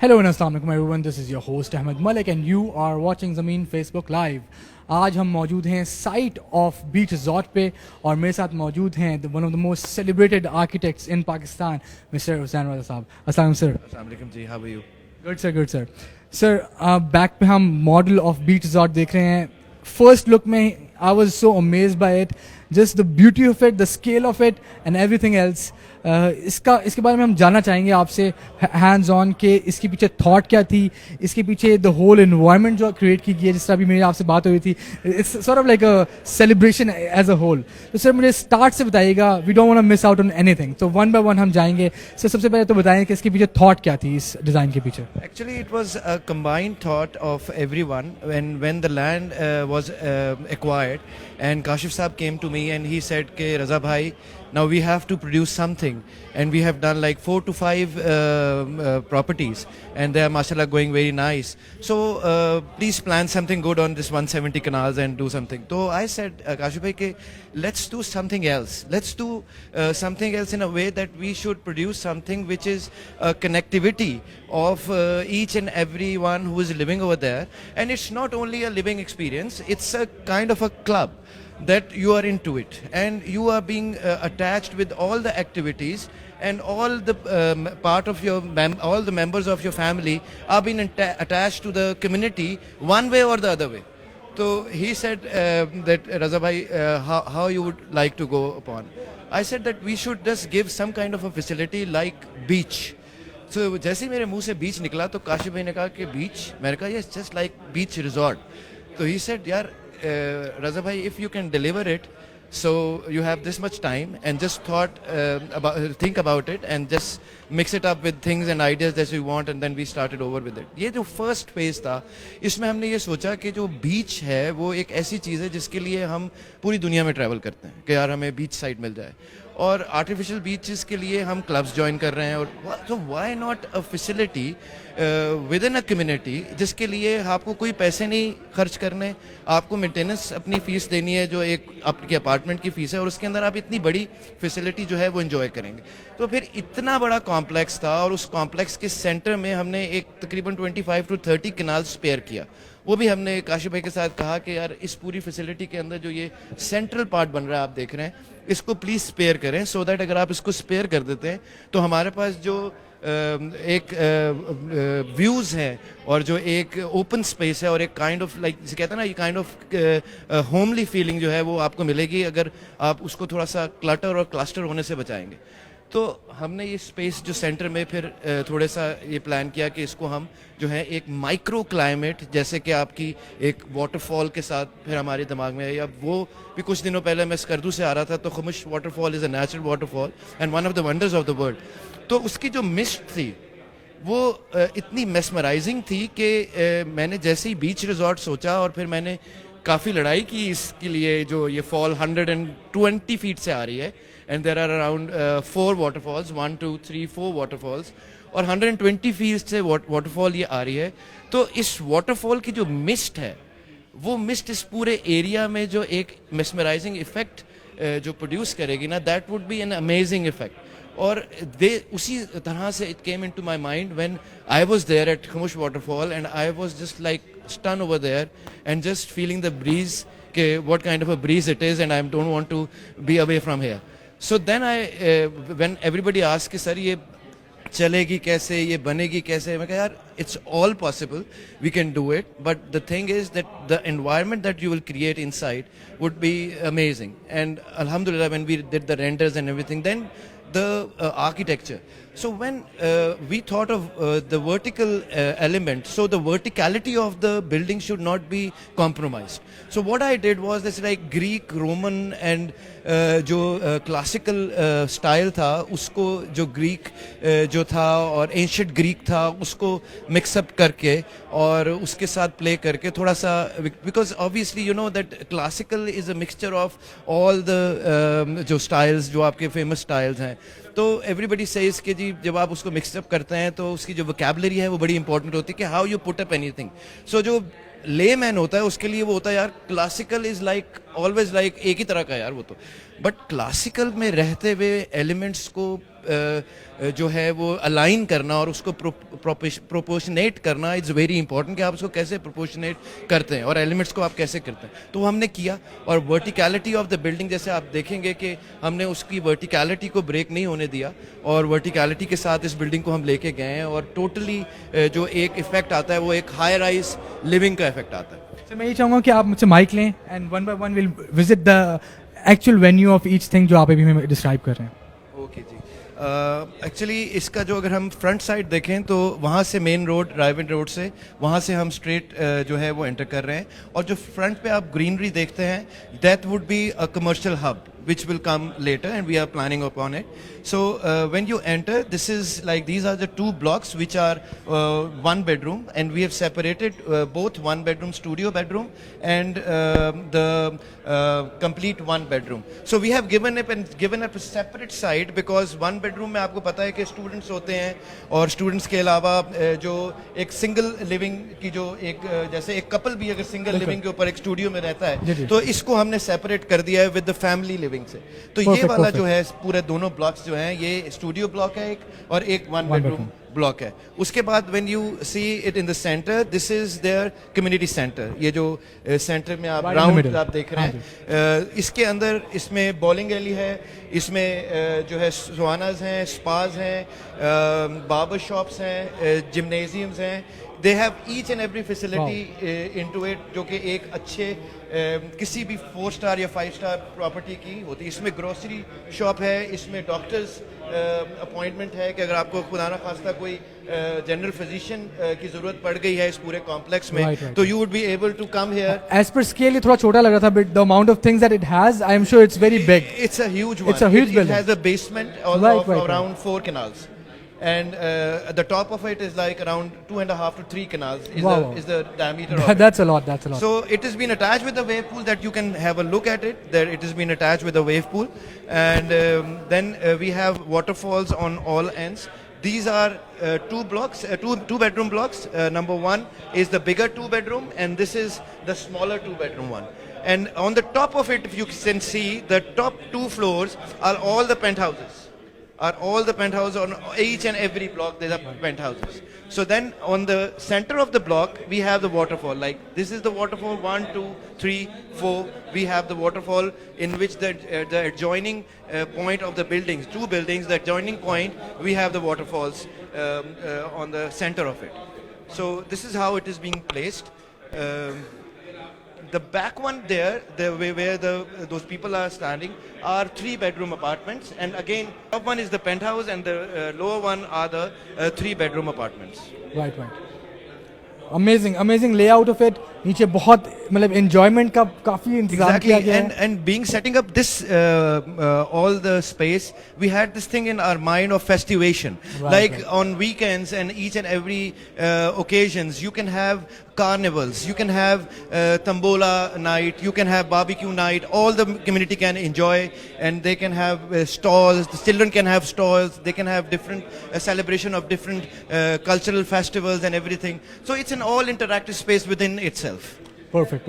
Hello and अस्सलाम वालेकुम everyone, this is your host Ahmed Malik and you are watching ज़मीन Facebook Live। आज हम मौजूद हैं साइट ऑफ बीच रिजॉर्ट पे और मेरे साथ मौजूद हैं one of the most celebrated architects in Pakistan mister Hussain Raza साहब। अस्सलाम सर। अस्सलाम वालेकुम जी, how are you? Good sir, good sir. Sir back पे हम मॉडल ऑफ बीच रिजॉर्ट देख रहे हैं। फर्स्ट लुक में I was so amazed bye it, just the beauty of it, the scale of it and everything else. इसके बारे में हम जानना चाहेंगे आपसे हैंड्स ऑन के इसके पीछे थॉट क्या थी, इसके पीछे द होल एनवायरनमेंट जो क्रिएट की गई है। जिस तरह अभी मेरी आपसे बात हुई थी, it's sort of like a celebration as a whole. तो सर मुझे स्टार्ट से बताइएगा, we don't want to miss out on anything, तो वन बाय वन हम जाएंगे। सर सबसे पहले तो बताएं कि इसके पीछे थॉट क्या थी, इस डिज़ाइन के पीछे। Actually, it was a combined thought of everyone when the land was acquired, and Kashif Saab came to me and he said, "Ke Raza bhai, now we have to produce something, and we have done like 4 to 5 properties, and they are mashallah going very nice. So please plan something good on this 170 canals and do something." So I said, Kashif bhai, ke let's do something else. Let's do something else in a way that we should produce something which is a connectivity of each and everyone who is living over there, and it's not only a living experience, it's a kind of a club that you are into it and you are being attached with all the activities, and all the part of your all the members of your family are being attached to the community one way or the other way. So he said that Raza bhai, how you would like to go upon. I said that we should just give some kind of a facility like beach. So जैसे ही मेरे मुंह से बीच निकला तो काशिफ भाई ने कहा कि बीच, मैंने कहा yes just like beach resort. तो ही सेड यार Raza bhai, if you can deliver it, so you have this much time, and just think about it and just mix it up with things and ideas that you want, and then we started over with it. ये जो first phase था, इसमें हमने ये सोचा कि जो बीच है वो एक ऐसी चीज़ है जिसके लिए हम पूरी दुनिया में ट्रैवल करते हैं कि यार हमें बीच साइड मिल जाए, और आर्टिफिशियल बीचेस के लिए हम क्लब्स ज्वाइन कर रहे हैं। और तो why not a facility with in a community जिसके लिए आपको कोई पैसे नहीं खर्च करने, आपको मेंटेनेंस अपनी फ़ीस देनी है जो एक आपकी अपार्टमेंट की फ़ीस है, और उसके अंदर आप इतनी बड़ी फैसिलिटी जो है वो एंजॉय करेंगे। तो फिर इतना बड़ा कॉम्प्लेक्स था, और उस कॉम्प्लेक्स के सेंटर में हमने एक तकरीबन 25 to 30 कनाल स्पेयर किया। वो भी हमने काशिफ भाई के साथ कहा कि यार इस पूरी फैसिलिटी के अंदर जो ये सेंट्रल पार्ट बन रहा है आप देख रहे हैं, इसको प्लीज़ स्पेयर करें, सो दैट अगर आप इसको स्पेयर कर देते हैं तो हमारे पास जो एक व्यूज़ हैं और जो एक ओपन स्पेस है और एक काइंड ऑफ लाइक जिसे कहते हैं ना, ये काइंड ऑफ होमली फीलिंग जो है वो आपको मिलेगी अगर आप उसको थोड़ा सा क्लटर और क्लस्टर होने से बचाएंगे। तो हमने ये स्पेस जो सेंटर में फिर थोड़ा सा ये प्लान किया कि इसको हम जो है एक माइक्रो क्लाइमेट, जैसे कि आपकी एक वाटरफॉल के साथ फिर हमारे दिमाग में है, या वो भी कुछ दिनों पहले मैं स्कर्दू से आ रहा था तो खमुश waterfall is a natural waterfall and one of the wonders of the world. तो उसकी जो मिस्ट थी वो इतनी मेस्मराइजिंग थी कि मैंने जैसे ही बीच रिजॉर्ट सोचा, और फिर मैंने काफ़ी लड़ाई की इसके लिए। जो ये फॉल 120 फीट से आ रही है, and there are around 4 waterfalls, 1 2 3 4 waterfalls, और 120 फीट से वाटरफॉल ये आ रही है। तो इस वाटरफॉल की जो मिस्ट है, वो मिस्ट इस पूरे एरिया में जो एक मेस्मराइजिंग इफेक्ट जो प्रोड्यूस करेगी ना, that would be an amazing effect. और उसी तरह से it came into my mind when I was there at खमुश waterfall, and I was just like stun over there and just feeling the breeze के what kind of a breeze it is, and I don't want to be away from here. So then when everybody asked कि sir ये चलेगी कैसे, ये बनेगी कैसे, मैं कहा यार it's all possible, we can do it, but the thing is that the environment that you will create inside would be amazing. And alhamdulillah, when we did the renders and everything, then the architecture. So when we thought of the vertical element, so the verticality of the building should not be compromised. So what I did was this like Greek, Roman and जो classical style था उसको, जो Greek जो था और ancient Greek था, उसको mix up करके और उसके साथ प्ले करके थोड़ा सा, because obviously you know that classical is a mixture of all the जो स्टाइल्स जो आपके फेमस स्टाइल्स हैं। तो एवरीबडी सेज कि जी जब आप उसको मिक्सअप करते हैं तो उसकी जो वोकैबुलरी है वो बड़ी इंपॉर्टेंट होती है कि how you put up anything. So जो ले मैन होता है उसके लिए वो होता है यार classical is like always like एक ही तरह का यार वो तो, बट क्लासिकल में रहते हुए एलिमेंट्स को जो है वो अलाइन करना और उसको प्रोपोर्शनेट करना इज़ वेरी इंपॉर्टेंट कि आप उसको कैसे प्रोपोर्शनेट करते हैं और एलिमेंट्स को आप कैसे करते हैं, तो वो हमने किया। और वर्टिकलिटी ऑफ द बिल्डिंग, जैसे आप देखेंगे कि हमने उसकी वर्टिकलिटी को ब्रेक नहीं होने दिया और वर्टिकलिटी के साथ इस बिल्डिंग को हम लेके गए हैं और टोटली जो एक इफेक्ट आता है वो एक हाई राइज लिविंग का इफेक्ट आता है। सर मैं ये चाहूँगा कि आप मुझसे माइक लें and one by one will visit the actual venue of each thing जो आप अभी हमें डिस्क्राइब कर रहे हैं। ओके जी, एक्चुअली इसका जो अगर हम फ्रंट साइड देखें तो वहाँ से मेन रोड रायवन रोड से वहाँ से हम स्ट्रेट जो है वो एंटर कर रहे हैं और जो फ्रंट पे आप ग्रीनरी देखते हैं that would be a commercial hub which will come later and we are planning upon it. So when you enter, this is like these are the two blocks which are one bedroom, and we have separated both one bedroom studio bedroom and the complete one bedroom. So we have given up a separate side because one bedroom में आपको पता है कि students होते हैं और students के अलावा जो एक single living की जो एक जैसे एक couple भी अगर single living के ऊपर एक studio में रहता है तो इसको हमने separate कर दिया है with the family living से। तो ये वाला जो है पूरे दोनों ब्लॉक्स जो हैं ये स्टूडियो ब्लॉक है एक और एक वन बेडरूम ब्लॉक है। उसके बाद when you see it in the centre, this is their community centre. ये जो सेंटर में आप राउंड आप देख रहे हैं, इसके अंदर इसमें बॉलिंग एली है, इसमें जो है सुहानाज हैं, स्पाज हैं, बार्बर शॉप्स हैं, जिम्नेजियम्स हैं। They have each and every facility into it जो कि एक अच्छे किसी भी 4 स्टार या 5 स्टार प्रॉपर्टी की होती है। इसमें ग्रोसरी शॉप है, इसमें डॉक्टर्स अपॉइंटमेंट है कि अगर आपको खुदा ना खास्ता कोई जनरल फिजिशियन की जरूरत पड़ गई है इस पूरे कॉम्प्लेक्स में तो you would be able to come here. As per scale ये थोड़ा छोटा लग रहा था but the amount of things that it has, I am sure it's very big. It's a huge one, it's a huge building, it has a basement of around 4 canals. And the top of it is like around 2.5 to 3 canals is the diameter of it. That's a lot, that's a lot. So it has been attached with a wave pool that you can have a look at it. There it has been attached with a wave pool, and then we have waterfalls on all ends. These are two blocks, two bedroom blocks. Number one is the bigger 2 bedroom, and this is the smaller 2 bedroom one. And on the top of it, if you can see, the top 2 floors are all the penthouses. On each and every block there are penthouses. So then on the center of the block we have the waterfall. Like this is the waterfall 1, 2, 3, 4. We have the waterfall in which the adjoining point of the buildings, 2 buildings, the adjoining point, we have the waterfalls on the center of it. So this is how it is being placed. The back one there, where those people are standing, are 3 bedroom apartments, and again, top one is the penthouse, and the lower one are the 3 bedroom apartments. Right. Amazing layout of it. नीचे बहुत मतलब enjoyment का काफी इंतजाम किया गया है. And being setting up this all the space, we had this thing in our mind of festivation. Like on weekends and each and every occasions, you can have carnivals, you can have tambola night, you can have barbecue night. All the community can enjoy, and they can have stalls. The children can have stalls. They can have different celebration of different cultural festivals and everything. So it's an all interactive space within itself. Perfect.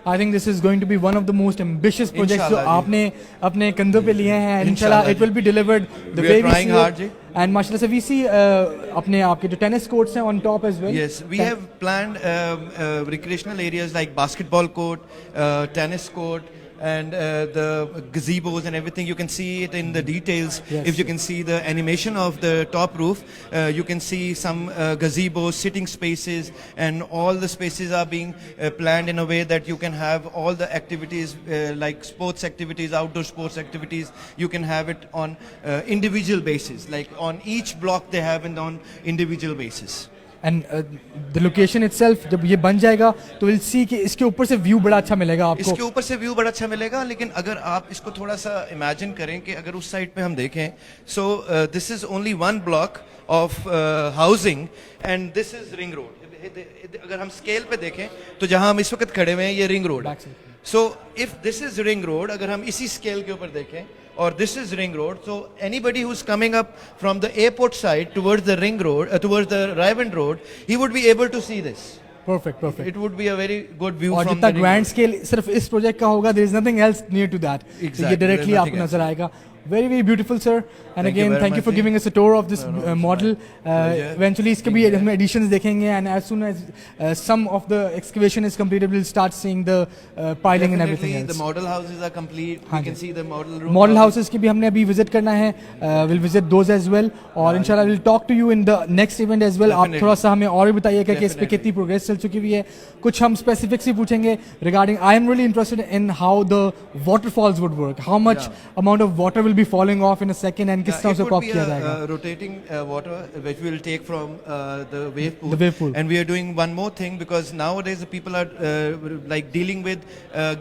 I think this is going to be one of the most ambitious projects जो आपने अपने कंधों पे लिए हैं. Inshallah, it will be delivered the way we see it. And mashallah, so we see अपने आपके जो tennis courts हैं on top as well. Yes, we have planned recreational areas like basketball court, tennis court, and the gazebos and everything. You can see it in the details. If you can see the animation of the top roof, you can see some gazebos, sitting spaces, and all the spaces are being planned in a way that you can have all the activities like sports activities, outdoor sports activities. You can have it on individual basis, like on each block they have it on individual basis. And the location itself, जब ये बन जाएगा तो we'll see कि इसके ऊपर से view बड़ा अच्छा मिलेगा आपको. इसके ऊपर से व्यू बड़ा अच्छा मिलेगा, लेकिन अगर आप इसको थोड़ा सा इमेजिन करें कि अगर उस साइड पे हम देखें, so this is only one block of housing and this is ring road. अगर हम स्केल पे देखें तो जहां हम इस वक्त खड़े हुए हैं ये रिंग रोड है. So if this is ring road, अगर हम इसी स्केल के ऊपर देखें or this is ring road, so anybody who's coming up from the airport side towards the ring road, towards the Raven road, he would be able to see this. Perfect. It would be a very good view और from जितना the grand scale सिर्फ इस project का होगा, there is nothing else near to that. Exactly. ये directly आपको नजर आएगा. Very, very beautiful, sir. And Thank you again, very thank you much, for ji. giving us a tour of this No, it's model. pleasure. Eventually, इसके भी हम additions देखेंगे, and as soon as some of the excavation is completed, we'll start seeing the piling and everything Definitely, else. the model houses are complete. हाँ We can ji. see the model room. Model houses की भी हमने अभी visit करना है. We'll visit those as well. और इंशाल्लाह we'll talk to you in the next event as well. आप Definitely. थोड़ा सा हमें और भी बताइएगा कि इस पे Definitely. कितनी progress चल चुकी हुई है. कुछ हम specifics ही पूछेंगे regarding. I am really interested in how the waterfalls would work. How much amount of water will be falling off in a second, and किस तरह It से would कॉप be किया a जाएगा. rotating water which we will take from the wave pool. The wave pool. And we are doing one more thing because nowadays the people are like dealing with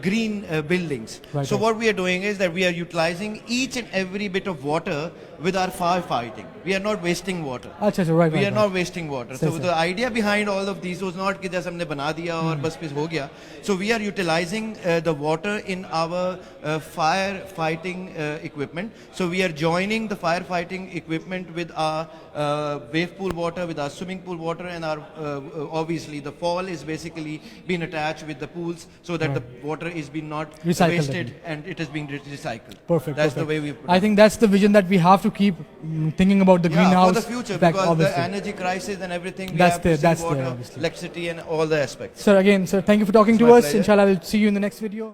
green buildings. Right, So right. what we are doing is that we are utilizing each and every bit of water with our firefighting. We are not wasting water. अच्छा अच्छा right We right. are not wasting water. सही, So सही. the idea behind all of these was not कि जैसे हमने बना दिया और बस फिर हो गया. So we are utilizing the water in our firefighting equipment. So we are joining the firefighting equipment with our wave pool water, with our swimming pool water, and our obviously the fall is basically being attached with the pools so that the water is being not Recycled wasted and it is being recycled. Perfect. That's perfect. the way we. I think that's the vision that we have to keep thinking about the greenhouse. for the future effect, because obviously. the energy crisis and everything. We That's have there, to that's save there, water, obviously. electricity, and all the aspects. Sir, again, sir, thank you for talking It's to my us. pleasure. Inshallah, we'll see you in the next video.